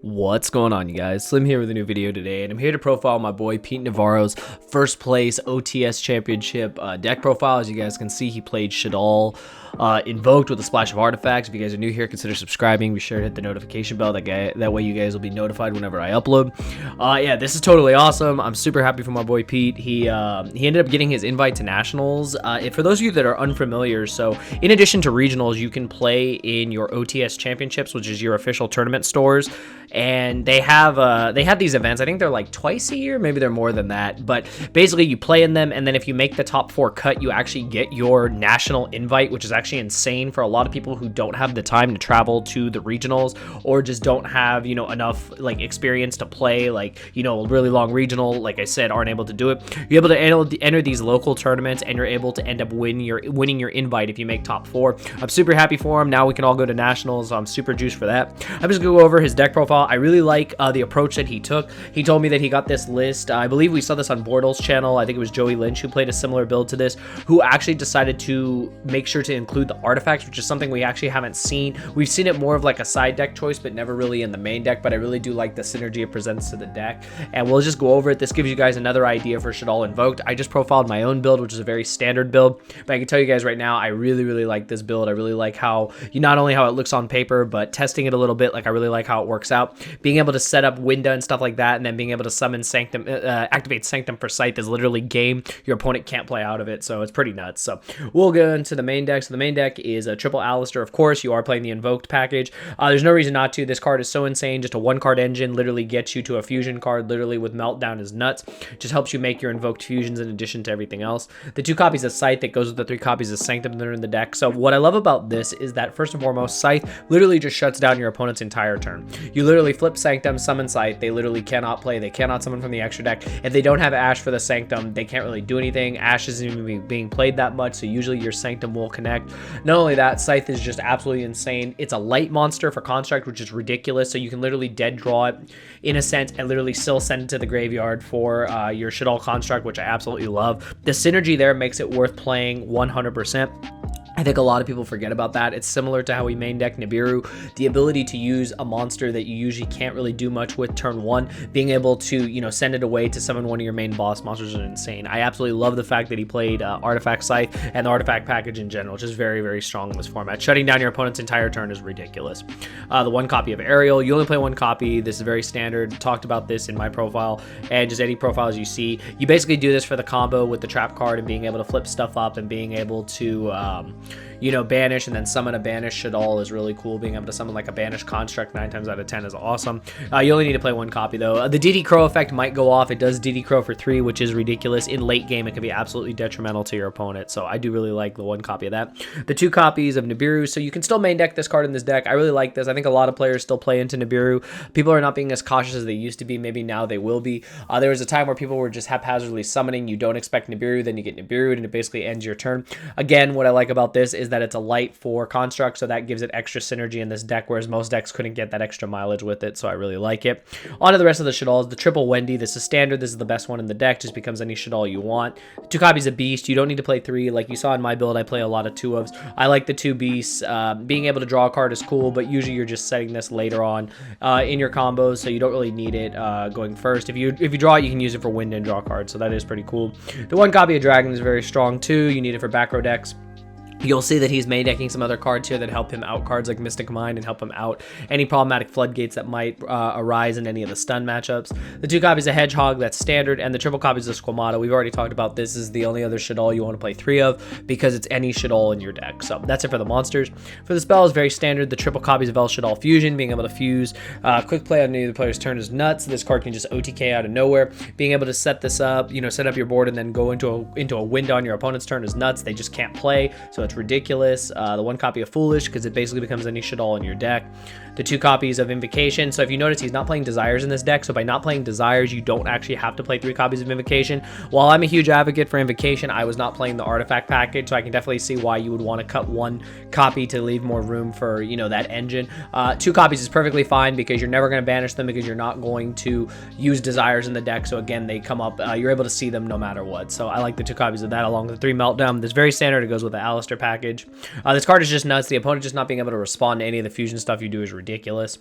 What's going on, you guys? Slim here with a new video today, and I'm here to profile my boy Pete Navarro's first place OTS championship deck profile. As you guys can see, he played SHADDOLL Invoked with a splash of artifacts. If you guys are new here, consider subscribing. Be sure to hit the notification bell. That way you guys will be notified whenever I upload. Yeah, this is totally awesome. I'm super happy for my boy Pete. He ended up getting his invite to nationals. For those of you that are unfamiliar, so in addition to regionals, you can play in your OTS championships, which is your official tournament stores. And they have these events. I think they're like twice a year, maybe they're more than that, but basically you play in them, and then if you make the top 4 cut, you actually get your national invite, which is actually insane for a lot of people who don't have the time to travel to the regionals, or just don't have, you know, enough like experience to play like, you know, a really long regional, like I said, aren't able to do it. You're able to enter these local tournaments, and you're able to end up winning your invite if you make top 4. I'm super happy for him. Now we can all go to nationals, so I'm super juiced for that. I'm just gonna go over his deck profile. I really like the approach that he took. He told me that he got this list. I believe we saw this on Bordel's channel. I think it was Joey Lynch who played a similar build to this, who actually decided to make sure to include the artifacts, which is something we actually haven't seen. We've seen it more of like a side deck choice, but never really in the main deck, but I really do like the synergy it presents to the deck. And we'll just go over it. This gives you guys another idea for SHADDOLL Invoked. I just profiled my own build, which is a very standard build, but I can tell you guys right now, I really like this build. I really like how, not only how it looks on paper, but testing it a little bit, like I really like how it works out. Being able to set up Winda and stuff like that, and then being able to summon Sanctum, activate Sanctum for Scythe is literally game. Your opponent can't play out of it, so it's pretty nuts. So we'll go into the main deck. So the main deck is a triple Alistair. Of course, you are playing the Invoked package. There's no reason not to. This card is so insane. Just a 1-card engine literally gets you to a fusion card, literally with Meltdown is nuts. Just helps you make your Invoked fusions in addition to everything else. The 2 copies of Scythe that goes with the 3 copies of Sanctum that are in the deck. So what I love about this is that first and foremost, Scythe literally just shuts down your opponent's entire turn. You literally flip Sanctum, summon Scythe. They literally cannot play. They cannot summon from the extra deck. If they don't have Ash for the Sanctum, they can't really do anything. Ash isn't even being played that much, so usually your Sanctum will connect. Not only that, Scythe is just absolutely insane. It's a light monster for Construct, which is ridiculous, so you can literally dead draw it in a sense and literally still send it to the graveyard for your SHADDOLL Construct, which I absolutely love. The synergy there makes it worth playing 100%. I think a lot of people forget about that. It's similar to how we main deck Nibiru. The ability to use a monster that you usually can't really do much with turn 1, being able to, you know, send it away to summon one of your main boss monsters is insane. I absolutely love the fact that he played Artifact Scythe and the Artifact package in general, which is very strong in this format. Shutting down your opponent's entire turn is ridiculous. The 1 copy of Ariel, you only play 1 copy. This is very standard. Talked about this in my profile and just any profiles you see. You basically do this for the combo with the trap card and being able to flip stuff up and being able to you know, banish and then summon a banish SHADDOLL is really cool. Being able to summon like a banish construct 9 times out of 10 is awesome. You only need to play 1 copy though. The DD Crow effect might go off. It does DD Crow for 3, which is ridiculous. In late game, it can be absolutely detrimental to your opponent. So I do really like the 1 copy of that. The 2 copies of Nibiru. So you can still main deck this card in this deck. I really like this. I think a lot of players still play into Nibiru. People are not being as cautious as they used to be. Maybe now they will be. There was a time where people were just haphazardly summoning. You don't expect Nibiru, then you get Nibiru, and it basically ends your turn. Again, what I like about this is that it's a light for Construct, so that gives it extra synergy in this deck, whereas most decks couldn't get that extra mileage with it, so I really like it. On to the rest of the SHADDOLLs. The triple Wendy, this is standard. This is the best one in the deck. Just becomes any SHADDOLL you want. 2 copies of Beast. You don't need to play 3. Like you saw in my build, I play a lot of 2-ofs. I like the 2 Beasts. Being able to draw a card is cool, but usually you're just setting this later on in your combos, so you don't really need it going first. If you draw it, you can use it for Wind and draw cards, so that is pretty cool. The 1 copy of Dragon is very strong too. You need it for back row decks. You'll see that he's main decking some other cards here that help him out, cards like Mystic Mind, and help him out any problematic floodgates that might arise in any of the stun matchups. The 2 copies of Hedgehog, that's standard, and the triple copies of Squamata. We've already talked about this. Is the only other SHADDOLL you want to play 3 of because it's any SHADDOLL in your deck. So that's it for the monsters. For the spells, very standard. The triple copies of El Shaddoll Fusion, being able to fuse quick play on any of the player's turn is nuts. This card can just OTK out of nowhere. Being able to set this up, you know, set up your board and then go into a window on your opponent's turn is nuts. They just can't play, so it's ridiculous. The 1 copy of Foolish, because it basically becomes any SHADDOLL in your deck. The 2 copies of Invocation. So if you notice, he's not playing Desires in this deck, so by not playing Desires, you don't actually have to play 3 copies of Invocation. While I'm a huge advocate for Invocation, I was not playing the Artifact package, so I can definitely see why you would want to cut 1 copy to leave more room for, you know, that engine. 2 copies is perfectly fine because you're never going to banish them because you're not going to use Desires in the deck, so again, they come up, you're able to see them no matter what. So I like the 2 copies of that along with the 3 Meltdown. This very standard. It goes with the Alistair package. This card is just nuts. The opponent just not being able to respond to any of the fusion stuff you do is ridiculous.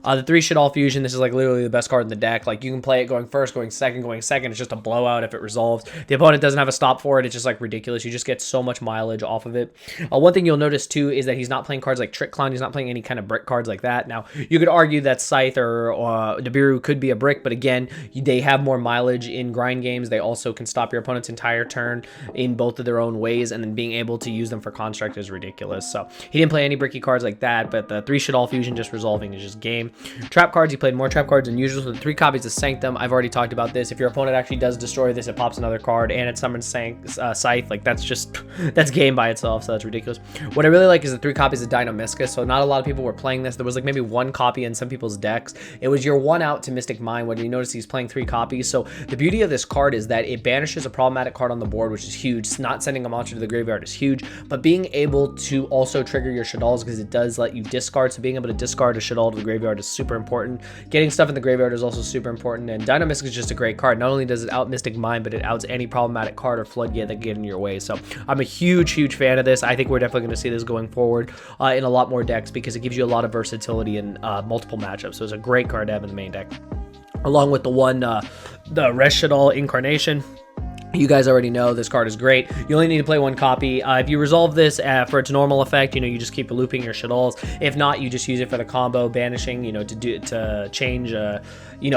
The 3 SHADDOLL fusion, this is like literally the best card in the deck. Like, you can play it going first, going second. It's just a blowout if it resolves. The opponent doesn't have a stop for it. It's just like ridiculous. You just get so much mileage off of it. One thing you'll notice too is that he's not playing cards like Trick Clown. He's not playing any kind of brick cards like that. Now, you could argue that Scythe or Nibiru could be a brick, but again, they have more mileage in grind games. They also can stop your opponent's entire turn in both of their own ways, and then being able to use them for construct is ridiculous. So he didn't play any bricky cards like that, but the 3 SHADDOLL fusion just resolving is just game. Trap cards, he played more trap cards than usual, so the 3 copies of Sanctum. I've already talked about this. If your opponent actually does destroy this, it pops another card, and it summons Scythe. Like, that's game by itself, so that's ridiculous. What I really like is the 3 copies of Dynamiscus. So not a lot of people were playing this. There was like maybe 1 copy in some people's decks. It was your 1 out to Mystic Mind. When you notice he's playing 3 copies. So the beauty of this card is that it banishes a problematic card on the board, which is huge. It's not sending a monster to the graveyard is huge, but being able to also trigger your SHADDOLLs, because it does let you discard. So being able to discard a SHADDOLL to the graveyard is super important. Getting stuff in the graveyard is also super important, and Dynamiscus is just a great card. Not only does it out Mystic Mind, but it outs any problematic card or floodgate that get in your way. So I'm a huge fan of this. I think we're definitely going to see this going forward in a lot more decks, because it gives you a lot of versatility in multiple matchups. So it's a great card to have in the main deck, along with the Res SHADDOLL Incarnation. You guys already know this card is great. You only need to play 1 copy. If you resolve this for its normal effect, you just keep looping your SHADDOLLs. If not, you just use it for the combo. Banishing, to change,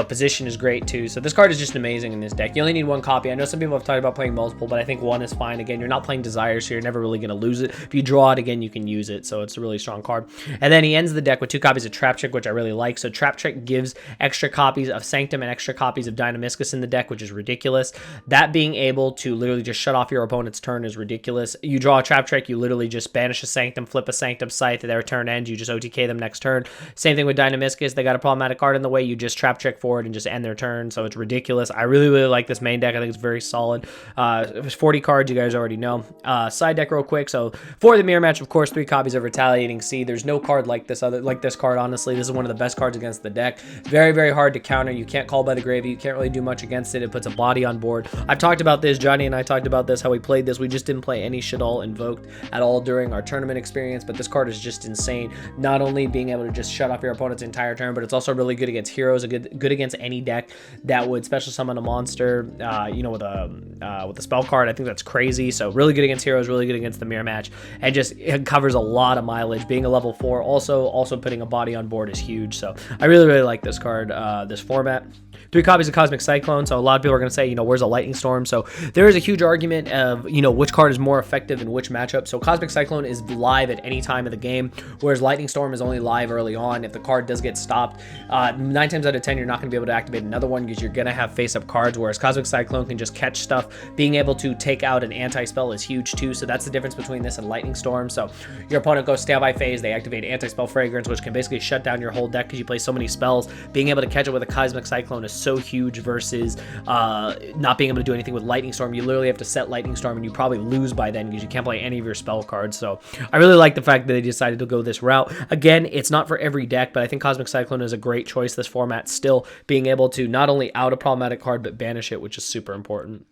position is great too. So this card is just amazing in this deck. You only need 1 copy. I know some people have talked about playing multiple, but I think 1 is fine. Again, you're not playing Desire, so you're never really going to lose it. If you draw it again, you can use it. So it's a really strong card. And then he ends the deck with 2 copies of Trap Trick, which I really like. So Trap Trick gives extra copies of Sanctum and extra copies of Dynamiscus in the deck, which is ridiculous. That being able to literally just shut off your opponent's turn is ridiculous. You draw a Trap Trick, you literally just banish a Sanctum, flip a Sanctum, Scythe, their turn ends, you just OTK them next turn. Same thing with Dynamiscus. They got a problematic card in the way, you just Trap Trick forward and just end their turn. So it's ridiculous. I really like this main deck. I think it's very solid. It was 40 cards, you guys already know. Side deck real quick. So for the mirror match, of course, 3 copies of Retaliating Seed. There's no card like this card, honestly. This is one of the best cards against the deck. Very hard to counter. You can't call by the gravy. You can't really do much against it. It puts a body on board. I've talked about this. Johnny and I talked about this, how we played this. We just didn't play any SHADDOLL Invoked at all during our tournament experience, but this card is just insane. Not only being able to just shut off your opponent's entire turn, but it's also really good against heroes, good against any deck that would special summon a monster, with a spell card. I think that's crazy. So really good against heroes, really good against the mirror match, and just it covers a lot of mileage. Being a level 4, also putting a body on board is huge. So I really like this card, this format. 3 copies of Cosmic Cyclone. So a lot of people are going to say, where's a Lightning Storm? So there is a huge argument of, which card is more effective in which matchup. So Cosmic Cyclone is live at any time of the game, whereas Lightning Storm is only live early on. If the card does get stopped, 9 times out of 10, you're not going to be able to activate another one, because you're going to have face-up cards, whereas Cosmic Cyclone can just catch stuff. Being able to take out an anti-spell is huge too. So that's the difference between this and Lightning Storm. So your opponent goes standby phase, they activate anti-spell Fragrance, which can basically shut down your whole deck because you play so many spells. Being able to catch it with a Cosmic Cyclone is so huge versus not being able to do anything with Lightning Storm. You literally have to set Lightning Storm, and you probably lose by then because you can't play any of your spell cards. So I really like the fact that they decided to go this route. Again, it's not for every deck, but I think Cosmic Cyclone is a great choice this format, still being able to not only out a problematic card, but banish it, which is super important.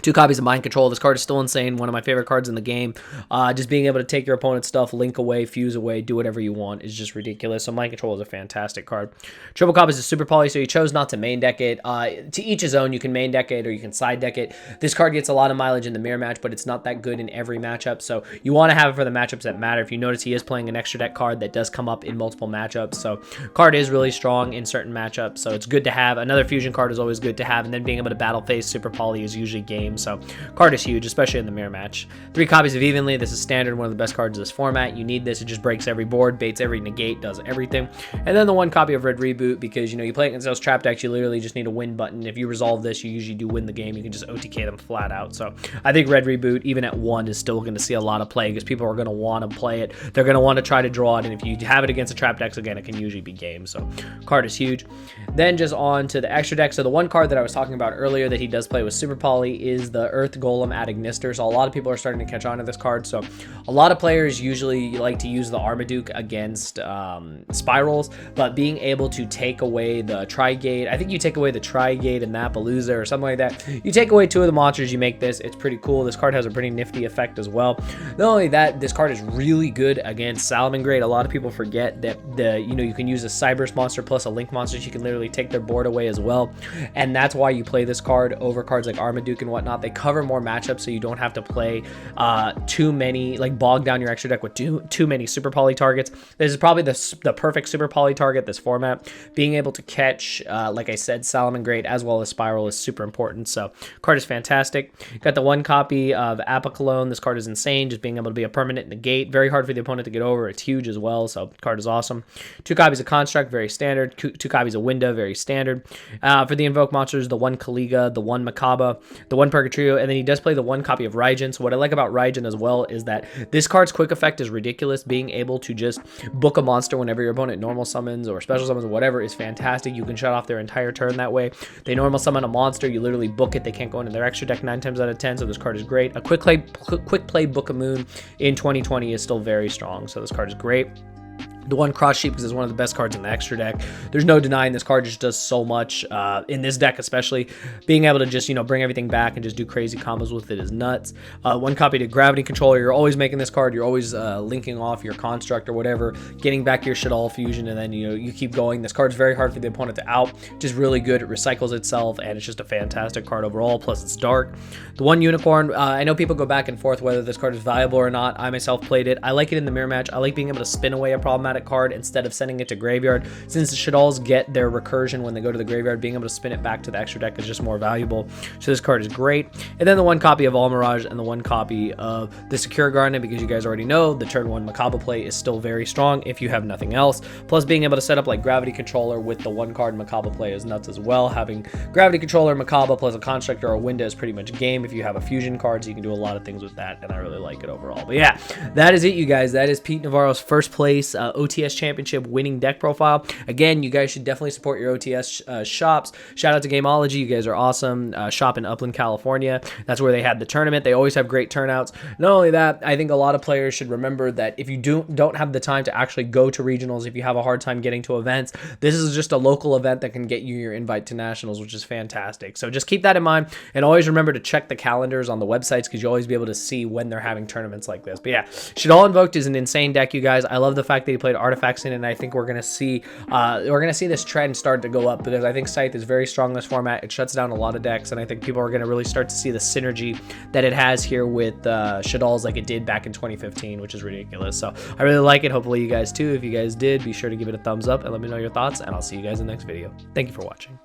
2 copies of Mind Control. This card is still insane. One of my favorite cards in the game. Just being able to take your opponent's stuff, link away, fuse away, do whatever you want is just ridiculous. So Mind Control is a fantastic card. Triple copies of Super Poly. So you chose not to main deck it. To each his own. You can main deck it or you can side deck it. This card gets a lot of mileage in the mirror match, but it's not that good in every matchup. So you want to have it for the matchups that matter. If you notice, he is playing an extra deck card that does come up in multiple matchups. So card is really strong in certain matchups. So it's good to have. Another fusion card is always good to have. And then being able to battle phase Super Poly is usually game. So card is huge, especially in the mirror match. 3 copies of Evenly. This is standard, one of the best cards of this format. You need this. It just breaks every board, baits every negate, does everything. And then the 1 copy of Red Reboot, because you play against those trap decks, you literally just need a win button. If you resolve this, you usually do win the game. You can just OTK them flat out. So I think Red Reboot, even at 1, is still going to see a lot of play because people are going to want to play it. They're going to want to try to draw it, and if you have it against the trap decks, again, it can usually be game. So card is huge. Then just on to the extra deck. So the 1 card that I was talking about earlier that he does play with Super Poly is the Earth Golem at Ignister. So a lot of people are starting to catch on to this card. So a lot of players usually like to use the Armaduke against spirals, but being able to take away the Trigate, I think you take away the Trigate and Napalooza or something like that. You take away 2 of the monsters, you make this. It's pretty cool. This card has a pretty nifty effect as well. Not only that, this card is really good against Salamangreat. A lot of people forget that you can use a Cyberse monster plus a Link monster. You can literally take their board away as well, and that's why you play this card over cards like Armaduke and whatnot. They cover more matchups, so you don't have to play too many, like bog down your extra deck with too many super poly targets. This is probably the perfect super poly target this format. Being able to catch, like I said, Salamangreat as well as Spiral is super important. So card is fantastic. Got the 1 copy of Apocalone. This card is insane. Just being able to be a permanent negate. Very hard for the opponent to get over. It's huge as well. So card is awesome. 2 copies of Construct, very standard. 2 copies of Winda, very standard. For the Invoke monsters, the 1 Kaliga, the 1 Makaba, the 1 Purgatrio, and then he does play the 1 copy of Raijin. So what I like about Raijin as well is that this card's quick effect is ridiculous. Being able to just book a monster whenever your opponent normal summons or special summons or whatever is fantastic. You can shut off their entire turn that way. They normal summon a monster, you literally book it. They can't go into their extra deck 9 times out of 10, so this card is great. A quick play Book of Moon in 2020 is still very strong, so this card is great. The 1 Cross Sheep, because it's one of the best cards in the extra deck. There's no denying this card just does so much in this deck, especially being able to just bring everything back and just do crazy combos with it is nuts. 1 copy to Gravity Controller. You're always making this card. You're always linking off your Construct or whatever, getting back your Shaddol Fusion, and then you keep going. This card's very hard for the opponent to out. Just really good. It recycles itself, and it's just a fantastic card overall. Plus, it's dark. The 1 Unicorn. I know people go back and forth whether this card is valuable or not. I myself played it. I like it in the mirror match. I like being able to spin away a problematic card instead of sending it to graveyard. Since the Shaddols get their recursion when they go to the graveyard, being able to spin it back to the extra deck is just more valuable. So this card is great. And then the 1 copy of Almirage and the 1 copy of the Secure Garden, because you guys already know the turn 1 Makaba play is still very strong if you have nothing else. Plus being able to set up like Gravity Controller with the 1 card Makaba play is nuts as well. Having Gravity Controller, Makaba plus a Construct or a Winda is pretty much game. If you have a fusion card, so you can do a lot of things with that, and I really like it overall. But yeah, that is it, you guys. That is Pete Navarro's first place OTS championship winning deck profile. Again, you guys should definitely support your OTS shops. Shout out to Gameology. You guys are awesome. Shop in Upland, California. That's where they had the tournament. They always have great turnouts. Not only that, I think a lot of players should remember that if you don't have the time to actually go to regionals, if you have a hard time getting to events, this is just a local event that can get you your invite to nationals, which is fantastic. So just keep that in mind, and always remember to check the calendars on the websites, because you'll always be able to see when they're having tournaments like this. But yeah, SHADDOLL Invoked is an insane deck, you guys. I love the fact that he played artifacts in it, and I think we're gonna see this trend start to go up, because I think Scythe is very strong in this format. It shuts down a lot of decks, and I think people are gonna really start to see the synergy that it has here with Shaddolls like it did back in 2015, which is ridiculous. So I really like it. Hopefully you guys too. If you guys did, be sure to give it a thumbs up and let me know your thoughts, and I'll see you guys in the next video. Thank you for watching.